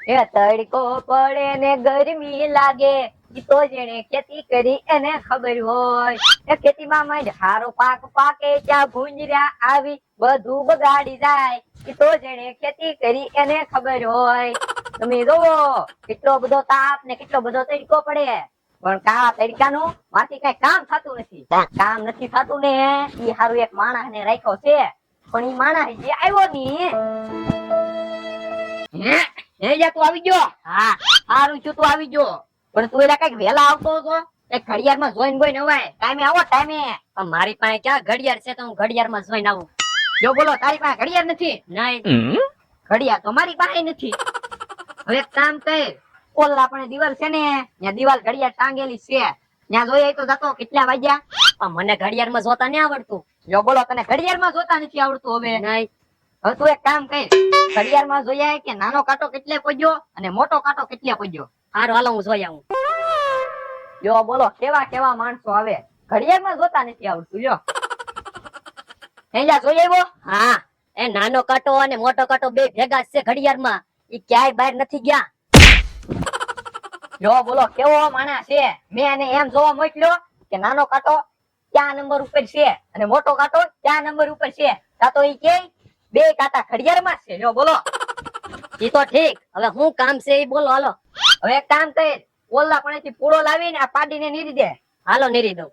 એ તડકો પડે ને ગરમી લાગે ઈ તો જેને ખેતી કરી એને ખબર હોય. એ ખેતીમાં માંડ હારો પાક પાકે ત્યાં ભૂંજર્યા આવી બધું બગાડી જાય ઈ તો જેને ખેતી કરી એને ખબર હોય. તમે જોવો કેટલો બધો તાપ ને કેટલો બધો તડકો પડે પણ કા તડકાનું માથી કઈ કામ થતું નથી. કામ નથી થતું ને ઈ હારું એક માણસ ને રાખ્યો છે પણ ઈ માણસ જે આવ્યો ની હે જા તું આવી ગયો. હા સારું છું તું આવી ગયો પણ તું એલા કઈક વેલા આવતો હતો એક ઘડિયાળમાં જોઈને બોય નવાય ટાઈમે આવો ટાઈમે. પણ મારી પાસે ક્યાં ઘડિયાળ છે તો હું ઘડિયાળમાં જોઈને આવું. જો બોલો તારી પાસે ઘડિયાળ નથી? નહીં ઘડિયાળ તો મારી પાસે નથી. હવે એક કામ કર ઓલ આપણે દિવાલ છે ને ત્યાં દિવાલ ઘડિયાળ ટાંગેલી છે ત્યાં જોઈએ તો જતો કેટલા વાગ્યા. પણ મને ઘડિયાળમાં જોતા નહીં આવડતું. જો બોલો તને ઘડિયાળમાં જોતા નથી આવડતું? હવે નહીં. હવે તું એક કામ કર ઘડિયાળમાં જોઈએ કે નાનો કાંટો કેટલે પહોંચ્યો અને મોટો કાંટો કેટલે પહોંચ્યો. હારું હાલો હું જોઈ આવું. જો બોલો કેવા કેવા માણસો આવે ઘડિયાળમાં જોતા નથી આવડતું. જો હેજા જોઈ આવ્યો? હા એ નાનો કાંટો અને મોટો કાંટો બે ભેગા છે ઘડિયાળમાં. ઈ ક્યાંય બહાર નથી ગયા. જો બોલો કેવો માણસ છે. મેં એને એમ જોવા મોકલ્યો કે નાનો કાંટો ક્યાં નંબર ઉપર છે અને મોટો કાંટો ક્યાં નંબર ઉપર છે. તા તો ઈ કે બે કાંટા ઘડિયાળમાં છે. જો બોલો ઈ તો ઠીક. હવે શું કામ છે ઈ બોલો હાલો. હવે એક કામ કર ઓલા પાણીથી પૂળો લાવીને આ પાડીને નીરી દે. હાલો નીરી દઉં.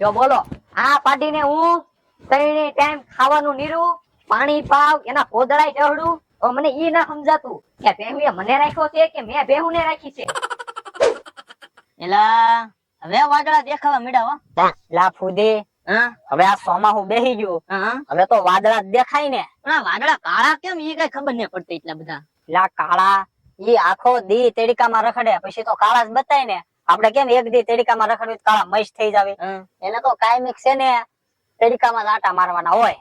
જો બોલો આ પાડીને હું ત્રણે ટાઈમ ખાવાનું નીરું પાણી પાવ એના પોદળાય ચડું તો મને ઈ ના સમજાતું કે ભેહુએ મને રાખ્યો છે કે મેં ભેહુને રાખી છે. એલા હવે વાદળા દેખાવા મળ્યા હો. લા ફૂદી હવે આ સોમાહુ બેહી ગયું હવે તો વાદળા જ દેખાય ને. પણ આ વાદળા કાળા કેમ ઈ કઈ ખબર નહી પડતી એટલા બધા. લા કાળા ઈ આખો દી તેડીકામાં રખડે પછી તો કાળા જ બતાય ને. આપડે કેમ એક દી તેડીકામાં રખડ્યું કાળા મસ્ત થઈ જાવે એને તો કાયમિક છે ને તેડીકામાં આટા મારવાના હોય.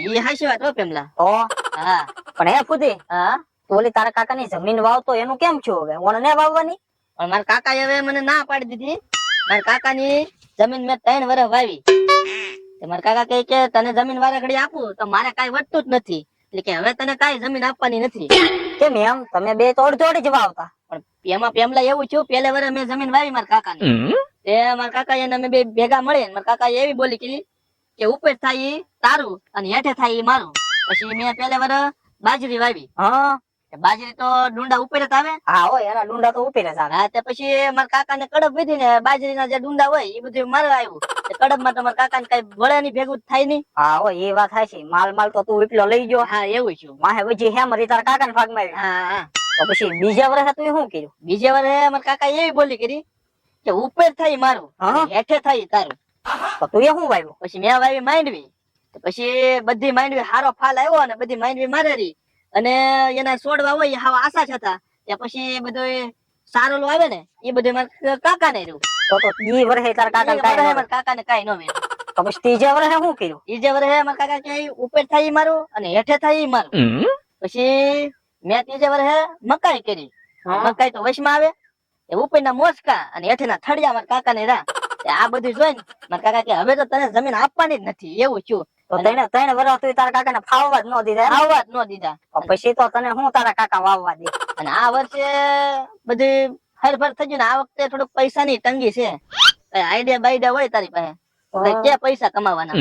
ઈ હાચી વાત હો પેમલા. તો હા પણ હે ફૂદી તું ઓલી તારા કાકાની જમીન વાવતો એનું કેમ થયું? હવે ઓને ને વાવવાની? પણ મારા કાકા હવે મને ના પાડી દીધી. મારા કાકાની જમીન મેં 3 વર્ષ વાવી. મારા કાકા કહે કે તને જમીન વારે ઘડી આપું તો મારે કઈ વધતું જ નથી એટલે કે હવે તને કઈ જમીન આપવાની નથી. કેમ એમ? તમે બે તો અડધો જ વાવતા. પણ એમાં પેમલા એવું થયું પેલે વર્ષે મેં જમીન વાવી મારા કાકાની. તે મારા કાકા એને અમે બે ભેગા મળે મારા કાકા એવી બોલી કીધી કે ઉપર થાય ઈ તારું અને હેઠે થાય ઈ મારું. પછી મેં પેલે વર્ષ બાજરી વાવી. હા બાજરી તો ડુંડા ઉપર જ આવે. હા હોય એના ડુંડા તો ઉપીને જ આવે. હા તે પછી મારા કાકા ને કડબ વીધી ને બાજરીના જે ડુંડા હોય એ બધું મારે આવ્યું. કડબ માં તો મારા કાકા ને કઈ વળે ની ભેગું થાય નહીં. હા હોય એ વાત થાય છે. માલ તો તું એટલો લઈ ગયો. હા એવું છું. માહે વજી હે મરી તારા કાકા ને ભાગમાં આવી. હા હા તો પછી બીજા વર્ષે તું શું કર્યું? બીજે વર્ષે મારા કાકા એવી બોલી કરી કે ઉપર થાય મારું હેઠે થાય તારું. તો તું એ શું વાવ્યું? પછી મેં વાવી માંડવી. પછી બધી માંડવી હારો ફાલ આવ્યો અને બધી માંડવી મારેરી અને એના છોડવા હોય હાવ આશા હતા. ત્યાં પછી બધું સારું આવે ને એ બધું મારા કાકા ને રહ્યું. તો ઈ વર્ષે તારા કાકા મારા કાકા ને કઈ ન મળ્યું. તો પછી ત્રીજા વર્ષે શું કર્યું? ત્રીજે વર્ષે મારા કાકા કે ઉપર થાય મારું અને હેઠે થાય મારું. પછી મેં ત્રીજે વર્ષે મકાઈ કરી. મકાઈ તો વશમાં આવે એ ઉપરના મોસકા અને હેઠેના થડિયા મારા કાકા ને રા. આ બધું જોઈને મારા કાકા કે હવે તો તને જમીન આપવાની જ નથી એવું છું. તો 3 વર્ષ તું તારા કાકા ને ફાવવા જ ન દીધા. આવવા જ ન દીધા. પછી તો તને હું તારા કાકા વાવવા દે. અને આ વર્ષે બધી હરફર થઈ ગયું ને આ વખતે થોડુંક પૈસાની તંગી છે. આઈડિયા બાઈડિયા હોય તારી પાસે કે પૈસા કમાવાના?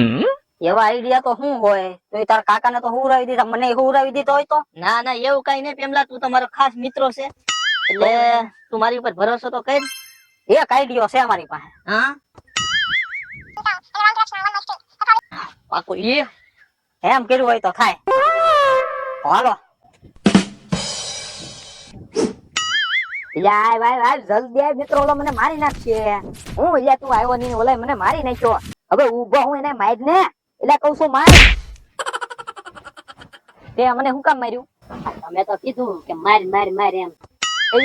એવા આઈડિયા તો શું હોય? તો તારા કાકા ને તો હુરાવી દીધા મને હુરાવી દીધો હોય તો? ના ના એવું કઈ નહીં પેમલા તું તો મારો ખાસ મિત્રો છે એટલે તું મારી ઉપર ભરોસો તો કર. એક આઈડિયો છે અમારી પાસે. હા પાકું એ એમ કર્યું હોય તો થાય. હાલો યાર ભાઈ જલ્દી આવ મિત્રો ઓલો મને મારી નાખશે. હું યાર તું આવ્યો નહીં ઓલા મને મારી નાખ્યો. હવે ઊભો હું એને માર ને એટલે કહું છું માર. તે મને શું કામ માર્યું? તમે તો કીધું કે માર માર માર એમ.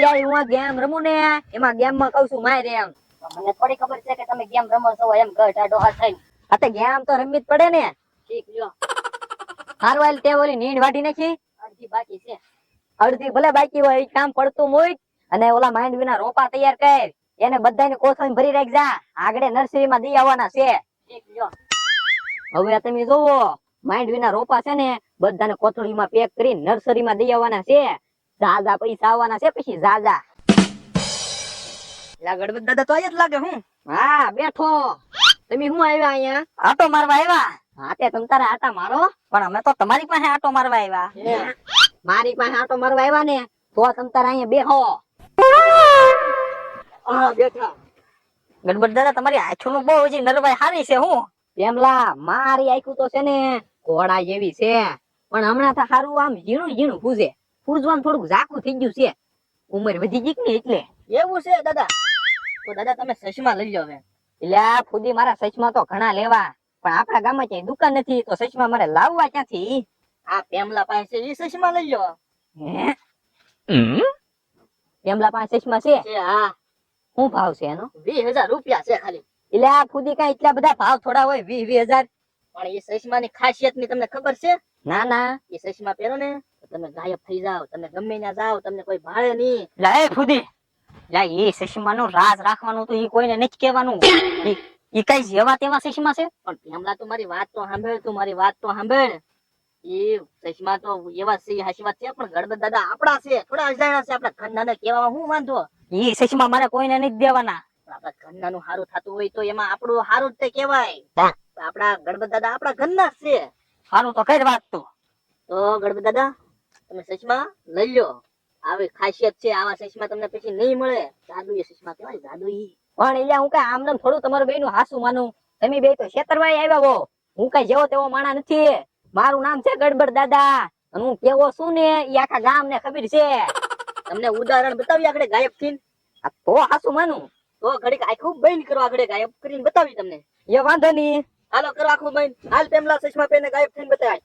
યાર હું ગેમ રમું ને એમાં ગેમ માં કહું છું માર એમ. મને થોડી ખબર છે કે તમે ગેમ રમો છો એમ ગઢ ડોહા થઈને. આ ગેમ તો રમવી જ પડે ને. ઠીક લ્યો. હારું હાલ તે ઓલી નીંદ વાટી નાખી. અડધી બાકી છે. અડધી ભલે બાકી હોય કામ પડતું હોય અને ઓલા માંડવી ના રોપા તૈયાર કર એને બધાને કોથળી ભરી રાખજા. આગળ નર્સરી માં દઈ આવવાના છે. ઠીક લ્યો. હવે તમે જોવો માંડવીના રોપા છે ને બધાને કોથળીમાં પેક કરી નર્સરીમાં દઈ આવવાના છે. ઝાઝા પૈસા આવવાના છે પછી ઝાઝા. લા ગણપત દાદા તો અહીંયા જ લાગે હું. હા બેઠો. તમે શું આવ્યા અહીંયા? આટો મારવા આવ્યા. હા તે તમ તારે આટા મારો. પણ અમે તો તમારી પાસે આટો મારવા આવ્યા. મારી પાસે આટો મારવા આવ્યા ને તો તમ તારે અહીંયા બેહો. હા બેઠા. ગણપત દાદા તમારી આંખો નું બહુ હજી નરવાઈ હારી છે હું. પેમલા મારી આખું તો છે ને ઘોડા જેવી છે, પણ હમણાં તો હારું આમ ઝીણું ઝીણું ફૂજે. ફૂજવાનું થોડુંક ઝાકું થઈ ગયું છે, ઉંમર વધી ગઈ ને એટલે. એવું છે દાદા? તો દાદા તમે ચશ્મા લઈ લો હવે. એટલે આ ફૂદી મારા સચમાં તો ઘણા લેવા, પણ આપણા ગામમાં ક્યાંય દુકાન નથી તો સચમાં મારે લાવવા ક્યાંથી? આ પેમલા પાસે ઈ ચશ્મા લઈ લો. હે? પેમલા પાસે સચમાં છે? હા, શું ભાવ છે એનો? 20,000 રૂપિયા છે ખાલી. એટલે આ ફૂદી કાંઈ એટલા બધા ભાવ થોડા હોય 20,000? પણ એ ચશ્મા ની ખાસિયત ની તમને ખબર છે? ના ના. એ ચશ્મા પહેરો ને તો તમે ગાયબ થઈ જાવ, તમે ગમે ત્યાં જાવ તમને કોઈ ભાળે નહીં. લે ફુદી, લે એ ચશ્મા નું રાજ રાખવાનું તો ઈ કોઈને નથી કહેવાનું. ઈ કઈ જેવા તેવા ચશ્મા છે? પણ પેમલા તો મારી વાત તો સાંભળ, તું મારી વાત તો સાંભળ. એ ચશ્મા તો એવા છે, હાચી વાત છે, પણ ગણપત દાદા આપડા છે, થોડા અજાણ્યા છે. આપડા ઘરના ને કહેવામાં હું વાંધો? ઈ ચશ્મા મારે કોઈને નથી દેવાના. આપડા ઘરના નું સારું થતું હોય તો એમાં આપણું સારું જ તે કહેવાય. આપડા ગણપત દાદા આપડા ઘરના જ છે. સારું તો કઈ વાત તું. તો ગણપત દાદા તમે ચશ્મા લઈ લો. આવી ખાસિયત છે, આવા ચશ્મા તમને પછી નહીં મળે. જાદુઈ ચશ્મા કહેવાય, જાદુઈ. પણ એટલે હું કઈ આમ થોડું તમારું બે નું હાસું માનું. તમે બે તો છેતરવાય આવ્યા હો. હું કઈ જેવો તેવો માણા નથી. મારું નામ છે ગડબડ દાદા, અને હું કેવો છું ને એ આખા ગામ ને ખબર છે. તમને ઉદાહરણ બતાવી આગળ ગાયબ થઈને. આ તો હાસું માનું. તો ઘડીક આખું બંધ કરો, આગળ ગાયબ કરીને બતાવી તમને. એ વાંધો નહીં. હાલો કરો આખું બંધ. હાલ પેમલા ચશ્મા પહેરીને ગાયબ થઈને બતાવાય.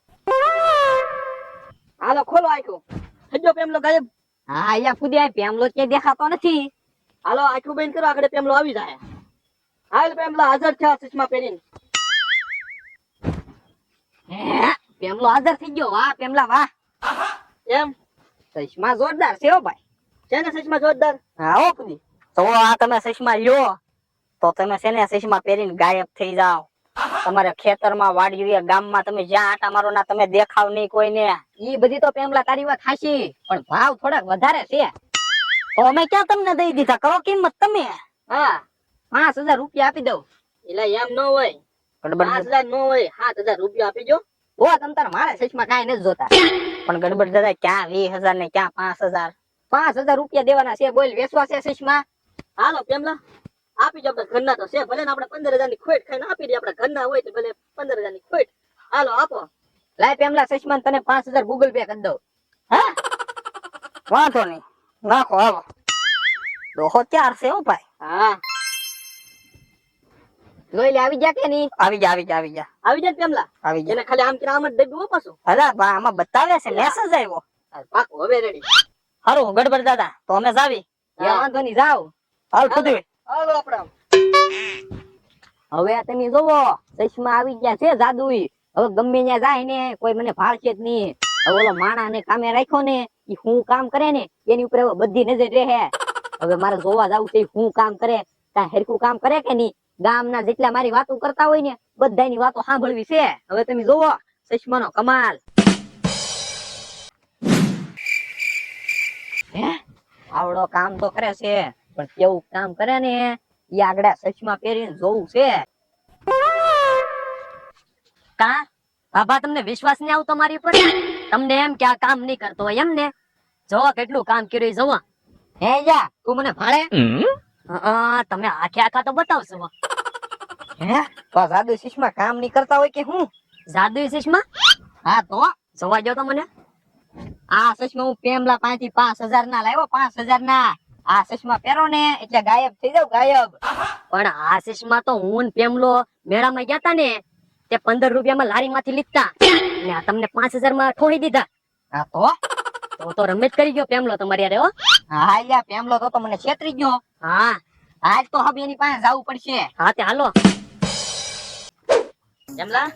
હાલો ખોલો આખું. થજો પેમલો ગાયબ. હા અહીંયા ફૂદ્યા પેમલો ક્યાંય દેખાતો નથી. હાલો આખું બંધ કરો, આગળ પેમલો આવી જાય. હાલ પેમલા હાજર છે આ ચશ્મા પહેરીને. હે, પેમલો હાજર થઈ ગયો. વાહ પેમલા વાહ. એમ ચશ્મા જોરદાર છે હો ભાઈ. છે ને ચશ્મા જોરદાર? હા હો ફૂદી. તો આ તમે ચશ્મા લ્યો તો તમે છે ને ચશ્મા પહેરીને ગાયબ થઈ જાઓ. તમારે ખેતરમાં વાડીએ ગામમાં તમે જ્યાં આટા મારો ના તમે દેખાવ નહીં કોઈને. ઈ બધી તો પેમલા તારી વાત હાચી, પણ ભાવ થોડાક વધારે છે. તો અમે ક્યાં તમને દઈ દીધા, કરો કિંમત તમે. હા 5,000 રૂપિયા આપી દઉં. એટલે એમ ન હોય, 5,000 ન હોય, 7,000 રૂપિયા આપી જો. તો તમ તાર મારે સચમાં કાંઈ નથી જોતા. પણ ગડબડ દાદા ક્યાં 20,000 ને ક્યાં 5,000? 5,000 રૂપિયા દેવાના છે. બોલ વેચવા છે સચમાં? હાલો પેમલા આપી જો. આપડા ઘરના તો છે, ભલે ને આપણે 15,000 ની ખોટ ખાઈને આપી દઈએ. આપડા ઘરના હોય તો ભલે 15,000 ની ખોટ. હાલો આપો. લાય પેમલા સચમાં તને 5,000 ગૂગલ પે કરી દઉં. હા વાંધો નહીં, નાખો હાલો. ડોહો ત્યાર છે હો ભાઈ. હા જોઈ લે આવી જા કે નહીં? આવી જા આવી જા આવી જા આવી જાય ને પેમલા. આવી જા. એને ખાલી આમ કે આમ જ દઈ દઉં પાછું. અલા બા આમાં બતાવે છે મેસેજ આવ્યો. પાકું હવે રેડી. હારું ગડબડ દાદા તો અમે જાવી. એ વાંધો નહીં, જાઓ. હાલ ખુદી. હાલો આપડા. હવે તમે જોવો ચશ્મા આવી ગયા છે જાદુઈ. હવે ગમે ત્યાં જાય ને કોઈ મને ભાળશે જ નહીં. હવે ઓલો માણા ને કામે રાખ્યો ને ઈ હું કામ કરે ને એની ઉપર હવે બધી નજર રહે. હવે મારે જોવા જાવું છે હું કામ કરે, કાંઈ હરખું કામ કરે કે નહીં. ગામના જેટલા મારી વાતો કરતા હોય ને બધાની વાતો સાંભળવી છે. હવે તમે જોવો ચશ્માનો કમાલ. હે આવડો કામ તો કરે છે, પણ કેવું કામ કરે ને ઈ આગળ ચશ્મા પહેરીને જોવું છે. કા બાબા તમને વિશ્વાસ નહીં આવતો મારી ઉપર? તમને એમ કે આ કામ નહીં કરતો હોય એમ ને? જોવો કેટલું કામ કર્યું જોવો. હે જા તું મને ભાળે? તમે આખે આખા તો બતાવશો. હે તો જાદુ ચશ્મા કામ નહીં કરતા હોય કે હું? જાદુ ચશ્મા? હા તો જોવા જો તો મને. આ ચશ્મા હું પેમલા પાસેથી 5,000 ના લાવ્યો. 5,000 ના. આ ચશ્મા પહેરો ને એટલે ગાયબ થઈ જાવ, ગાયબ. પણ આ ચશ્મા તો હું ને પેમલો મેળામાં ગયા તા ને તે 15 રૂપિયામાં લારી માંથી લીધા ને આ તમને 5,000 માં ઠોઈ દીધા. હા તો રમેશ કરી ગયો પેમલો તમારી હારે હો. હા યા પેમલો તો મને છેતરી ગયો. હા આજ તો હવે એની પાસે જવું પડશે. હા તે હાલો. પેમલા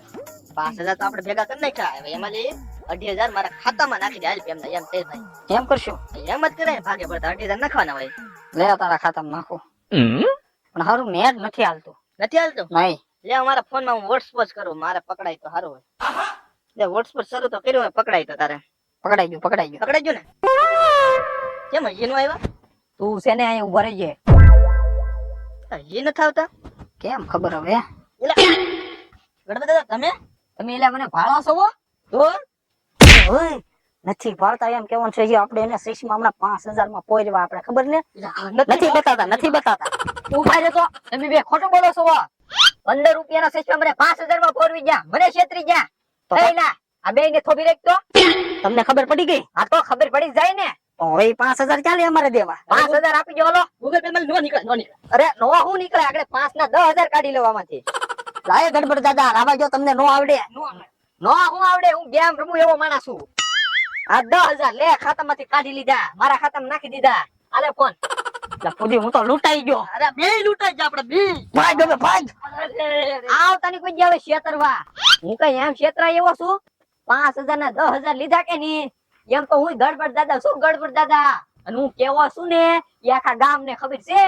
5,000 તો આપણે ભેગા કરી નાખ્યા. હવે એમાંથી 2,500 મારા ખાતામાં નાખી દે. હાલ પેમલા એમ તે ભાઈ કેમ કરશું? એમ જ કરે ભાગે પડતા 2,500 નાખવાના હોય. લે તારા ખાતામાં નાખો. પણ હારું નેટ નથી હાલતું. નથી હાલતું? નહીં. લે મારા ફોનમાં હું વોટ્સઅપ કરું, મારે પકડાય તો સારું હોય. વોટ્સએપ શરૂ તો કર્યો હોય, પકડાય તો તારે. પકડાઈ ગયું પકડાઈ ગયું. પકડાઈ ગયો ને? કેમ હજી નો આવ્યા? તું છે ને અહીં ઉભો રહેજે. હજી નથી આવતા? કેમ ખબર હવે? એલા, ગણપત દાદા તમે? તમે એટલે મને ભાળો છો હો? તો ઓય, નથી ભાળતા એમ કેવાનું છે. આપણે એને શીશમાં હમણાં 5000 માં પોરવા, આપણે ખબર ને? નથી બતાવતા, નથી બતાવતા. ઉભા રહેજો. તમે બે ખોટું બોલો છો હો. 15 રૂપિયાના સિસ્ટમ મને 5000 માં ફોરવી ગયા, મને છેતરી ગયા. તો એલા આ બે ને થોભી રાખતો. તમને ખબર પડી ગઈ? આ તો ખબર પડી જાય ને. તો હવે 5000 ચાલે અમારે દેવા. 5000 આપી દો હાલો. ગૂગલ પે માં નો નીકળે, નો નીકળે. અરે નો હું નીકળે, આગળ 5 ના 10000 કાઢી લેવામાંથી. લાય ગડબડ દાદા, રાવા જો તમને નો આવડે. નો હું આવડે, હું ગેમ રમું એવો માણસ છું. આ 10000 લે ખાતામાંથી કાઢી લીધા, મારા ખાતામાં નાખી દીધા. આલે ફોન. એટલે પૂરી હું તો લૂંટાઈ ગયો. અરે બે લૂંટાઈ જાય આપણે બે. ભાગ હવે ભાગ. આવતાની કોઈ આવે છેતરવા. હું કઈ એમ છેતરાય એવો છું? 5000 ના 10000 લીધા કે નહીં? એમ તો હું ગડબડ દાદા શું, ગડબડ દાદા. અને હું કેવો છું ને એ આખા ગામ ને ખબર છે.